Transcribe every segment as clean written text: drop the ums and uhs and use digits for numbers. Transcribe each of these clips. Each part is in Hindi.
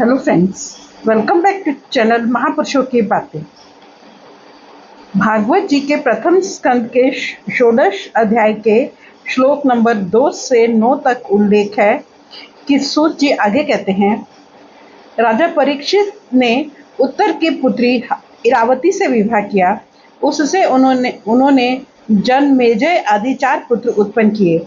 Hello friends, welcome back to channel महापुरुषों की बातें। भागवत जी के प्रथम स्कंद के षोडश अध्याय के श्लोक नंबर 2 से 9 तक उल्लेख है कि सूत जी आगे कहते हैं, राजा परीक्षित ने उत्तर की पुत्री इरावती से विवाह किया। उससे उन्होंने जनमेजय आदि 4 पुत्र उत्पन्न किए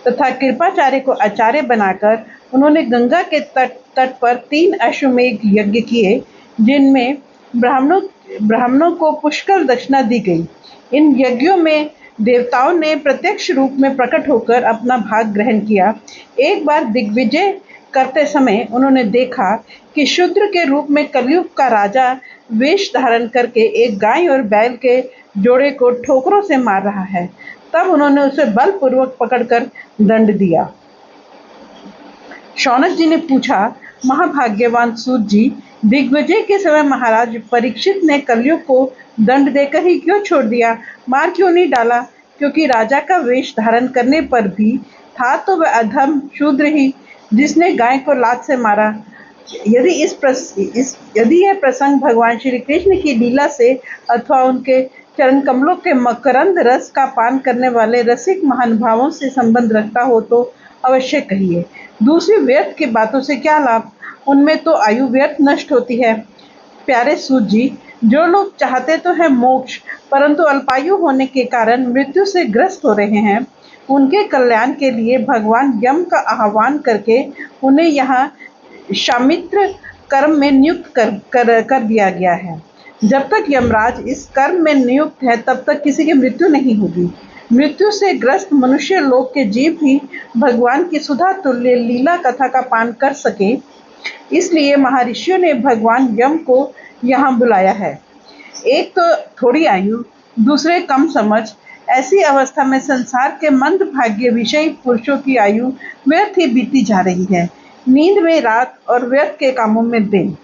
तथा कृपाचार्य को आचार्य बनाकर उन्होंने गंगा के तट पर 3 अश्वमेध यज्ञ किए, जिनमें ब्राह्मणों को पुष्कल दक्षिणा दी गई। इन यज्ञों में देवताओं ने प्रत्यक्ष रूप में प्रकट होकर अपना भाग ग्रहण किया। एक बार दिग्विजय करते समय उन्होंने देखा कि शूद्र के रूप में कलयुग का राजा वेश धारण करके एक गाय और बैल के जोड़े को ठोकरों से मार रहा है। तब उन्होंने उसे बलपूर्वक पकड़कर दंड दिया। शौनक जी ने पूछा, महाभाग्यवान सूत जी, दिग्विजय के समय महाराज परीक्षित ने कलयुग को दंड देकर ही क्यों छोड़ दिया, मार क्यों नहीं डाला? क्योंकि राजा का वेश धारण करने पर भी था तो वह अधम शूद्र ही, जिसने गाय को लात से मारा। यदि यह प्रसंग भगवान श्री कृष्ण की लीला से अथवा उनके चरण कमलों के मकरंद रस का पान करने वाले रसिक महानुभावों से संबंध रखता हो तो अवश्य कहिए। दूसरी व्यर्थ की बातों से क्या लाभ, उनमें तो आयु व्यर्थ नष्ट होती है। प्यारे सूत जी, जो लोग चाहते तो है मोक्ष, परंतु अल्पायु होने के कारण मृत्यु से ग्रस्त हो रहे हैं, उनके कल्याण के लिए भगवान यम का आह्वान करके उन्हें यहाँ शामित्र कर्म में नियुक्त कर दिया गया है। जब तक यमराज इस कर्म में नियुक्त है तब तक किसी की मृत्यु नहीं होगी। मृत्यु से ग्रस्त मनुष्य लोक के जीव ही भगवान की सुधा तुल्य लीला कथा का पान कर सके, इसलिए महर्षियों ने भगवान यम को यहाँ बुलाया है। एक तो थोड़ी आयु, दूसरे कम समझ, ऐसी अवस्था में संसार के मंदभाग्य विषयी पुरुषों की आयु व्यर्थ ही बीती जा रही है। नींद में रात और व्यर्थ के कामों में दिन।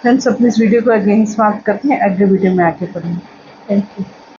फ्रेंड्स, अपनी इस वीडियो को आगे ही समाप्त करते हैं, अगले वीडियो में आगे पढ़ेंगे। Thank you.